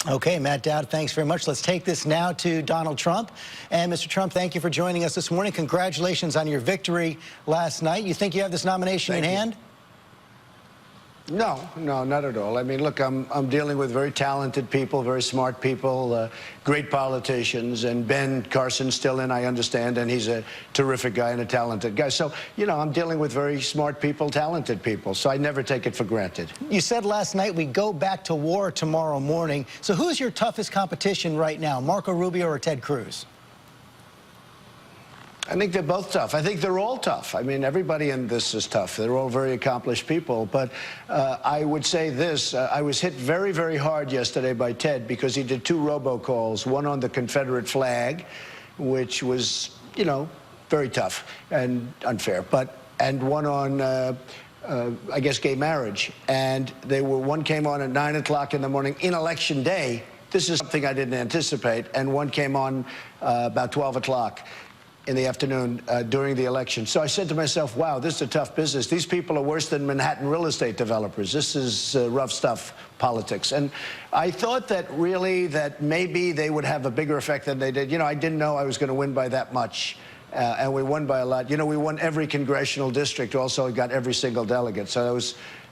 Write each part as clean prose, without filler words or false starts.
Okay, Matt Dowd, thanks very much. Let's take this now to Donald Trump. And Mr. Trump, thank you for joining us this morning. Congratulations on your victory last night. You think you have this nomination in hand? No, not at all. I mean, look, I'm dealing with very talented people, very smart people, great politicians, and Ben Carson's still in, I understand, and he's a terrific guy and a talented guy. So, you know, I'm dealing with very smart people, talented people, so I never take it for granted. You said last night we go back to war tomorrow morning. So who's your toughest competition right now, Marco Rubio or Ted Cruz? I think they're both tough. I think they're all tough. I mean, everybody in this is tough. They're all very accomplished people. But I would say this. I was hit very, very hard yesterday by Ted because he did 2 robocalls, one on the Confederate flag, which was, you know, very tough and unfair, and one on, I guess, gay marriage. And one came on at 9 o'clock in the morning in Election Day. This is something I didn't anticipate. And one came on about 12 o'clock. In the afternoon during the election. So I said to myself, wow, this is a tough business. These people are worse than Manhattan real estate developers. This is rough stuff, politics. And I thought that really that maybe they would have a bigger effect than they did. You know, I didn't know I was going to win by that much. And we won by a lot. You know, we won every congressional district, also got every single delegate. So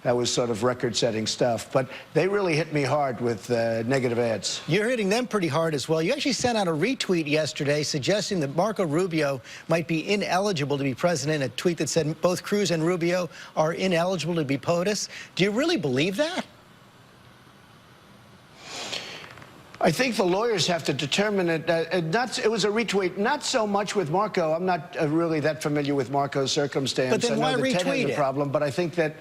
that was sort of record-setting stuff. But they really hit me hard with negative ads. You're hitting them pretty hard as well. You actually sent out a retweet yesterday suggesting that Marco Rubio might be ineligible to be president, a tweet that said both Cruz and Rubio are ineligible to be POTUS. Do you really believe that? I think the lawyers have to determine it. It was a retweet, not so much with Marco. I'm not really that familiar with Marco's circumstance. But then why retweet it? Ted has a problem, but I think that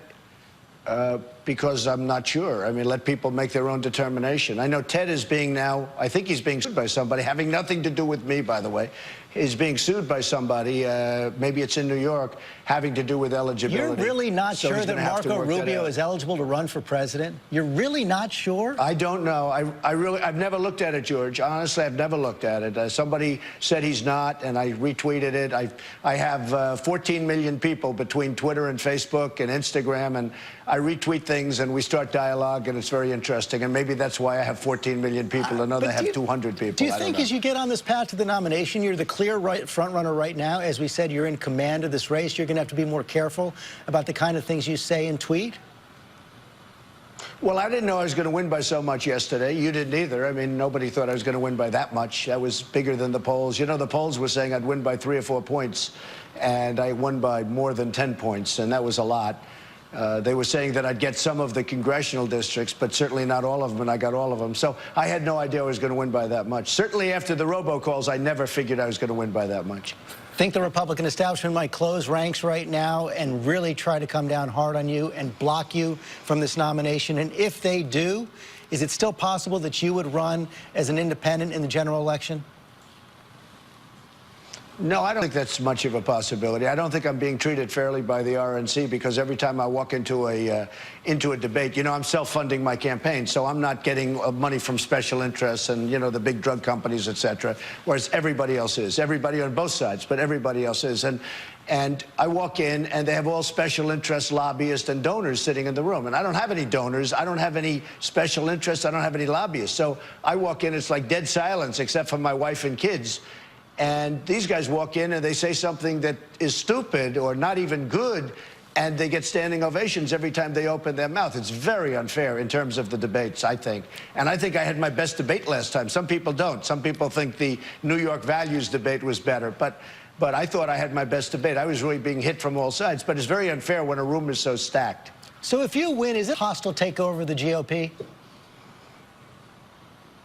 because I'm not sure. I mean, let people make their own determination. I know Ted is being now, I think he's being sued by somebody, having nothing to do with me, by the way. He's being sued by somebody, maybe it's in New York, having to do with eligibility. You're really not sure that Marco Rubio is eligible to run for president? You're really not sure? I don't know. I've never looked at it, George. Honestly, I've never looked at it. Somebody said he's not, and I retweeted it. I have 14 million people between Twitter and Facebook and Instagram, and I retweet things, and we start dialogue, and it's very interesting. And maybe that's why I have 14 million people, and I have 200 people. Do you think as you get on this path to the nomination, you're the clear front runner right now? As we said, you're in command of this race. You're going to have to be more careful about the kind of things you say and tweet? Well, I didn't know I was going to win by so much yesterday. You didn't either. I mean, nobody thought I was going to win by that much. That was bigger than the polls. You know, the polls were saying I'd win by 3 or 4 points, and I won by more than 10 points, and that was a lot. They were saying that I'd get some of the congressional districts, but certainly not all of them, and I got all of them. So I had no idea I was going to win by that much. Certainly after the robocalls, I never figured I was going to win by that much. Think the Republican establishment might close ranks right now and really try to come down hard on you and block you from this nomination? And if they do, is it still possible that you would run as an independent in the general election? No, I don't think that's much of a possibility. I don't think I'm being treated fairly by the RNC because every time I walk into a debate, you know, I'm self-funding my campaign, so I'm not getting money from special interests and, you know, the big drug companies, et cetera, whereas everybody else is. Everybody on both sides, but everybody else is. And I walk in, and they have all special interest lobbyists and donors sitting in the room. And I don't have any donors. I don't have any special interests. I don't have any lobbyists. So I walk in, it's like dead silence, except for my wife and kids. And these guys walk in and they say something that is stupid or not even good, and they get standing ovations every time they open their mouth. It's very unfair in terms of the debates, I think. And I think I had my best debate last time. Some people don't. Some people think the New York values debate was better. But I thought I had my best debate. I was really being hit from all sides. But it's very unfair when a room is so stacked. So if you win, is it hostile takeover of the GOP?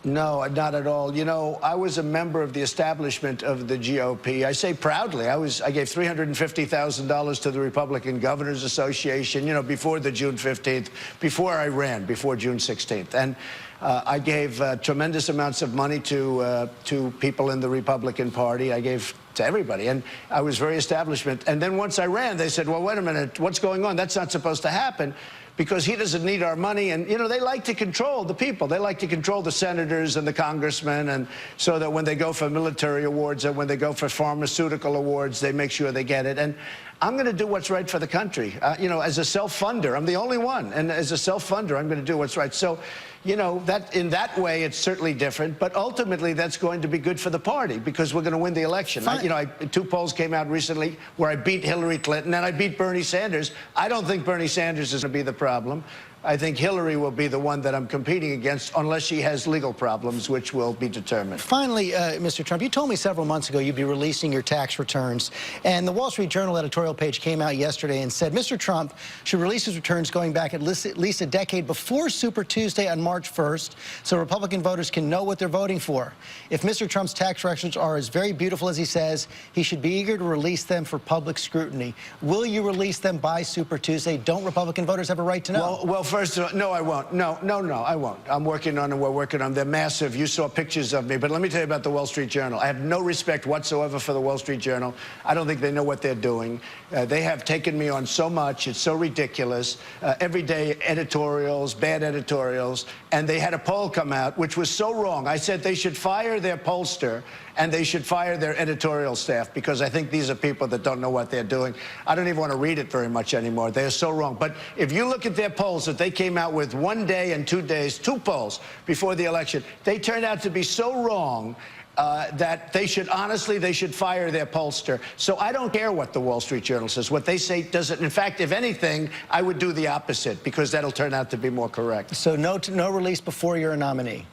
No, not at all. You know, I was a member of the establishment of the GOP. I say proudly. I gave $350,000 to the Republican Governors Association, you know, before the June 15th, before I ran, before June 16th. And I gave tremendous amounts of money to people in the Republican Party. I gave to everybody, and I was very establishment. And then once I ran, they said, well, wait a minute, what's going on? That's not supposed to happen, because he doesn't need our money. And, you know, they like to control the people. They like to control the senators and the congressmen, and so that when they go for military awards and when they go for pharmaceutical awards, they make sure they get it. And I'm going to do what's right for the country. You know, as a self-funder, I'm the only one. And as a self-funder, I'm going to do what's right. So, you know, that in that way, it's certainly different. But ultimately, that's going to be good for the party because we're going to win the election. You know, two polls came out recently where I beat Hillary Clinton and I beat Bernie Sanders. I don't think Bernie Sanders is going to be the problem. I think Hillary will be the one that I'm competing against unless she has legal problems, which will be determined. Finally, Mr. Trump, you told me several months ago you'd be releasing your tax returns. And the Wall Street Journal editorial page came out yesterday and said Mr. Trump should release his returns going back at least a decade before Super Tuesday on March 1st so Republican voters can know what they're voting for. If Mr. Trump's tax records are as very beautiful as he says, he should be eager to release them for public scrutiny. Will you release them by Super Tuesday? Don't Republican voters have a right to know? Well, first of all, no, I won't. No, I won't. I'm working on them. We're working on them. They're massive. You saw pictures of me. But let me tell you about the Wall Street Journal. I have no respect whatsoever for the Wall Street Journal. I don't think they know what they're doing. They have taken me on so much. It's so ridiculous. Every day, editorials, bad editorials. And they had a poll come out, which was so wrong. I said they should fire their pollster and they should fire their editorial staff because I think these are people that don't know what they're doing. I don't even want to read it very much anymore. They're so wrong. But if you look at their polls that they came out with 1 day and 2 days, 2 polls before the election, they turned out to be so wrong that they should, honestly, they should fire their pollster. So I don't care what the Wall Street Journal says. What they say doesn't. In fact, if anything, I would do the opposite because that'll turn out to be more correct. So no release before you're a nominee?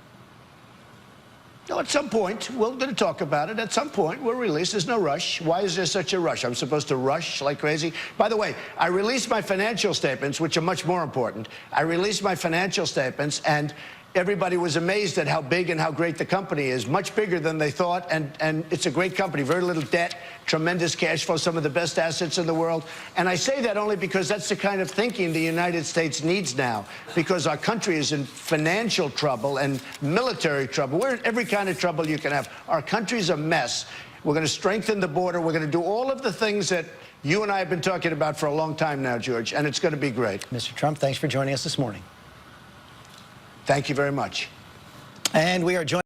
No, at some point, we're going to talk about it. At some point, we'll release. There's no rush. Why is there such a rush? I'm supposed to rush like crazy? By the way, I released my financial statements, which are much more important. I released my financial statements, and everybody was amazed at how big and how great the company is, much bigger than they thought, and it's a great company, very little debt, tremendous cash flow, some of the best assets in the world. And I say that only because that's the kind of thinking the United States needs now, because our country is in financial trouble and military trouble. We're in every kind of trouble you can have. Our country's a mess. We're going to strengthen the border. We're going to do all of the things that you and I have been talking about for a long time now, George, and it's going to be great. Mr. Trump, thanks for joining us this morning. Thank you very much. And we are joined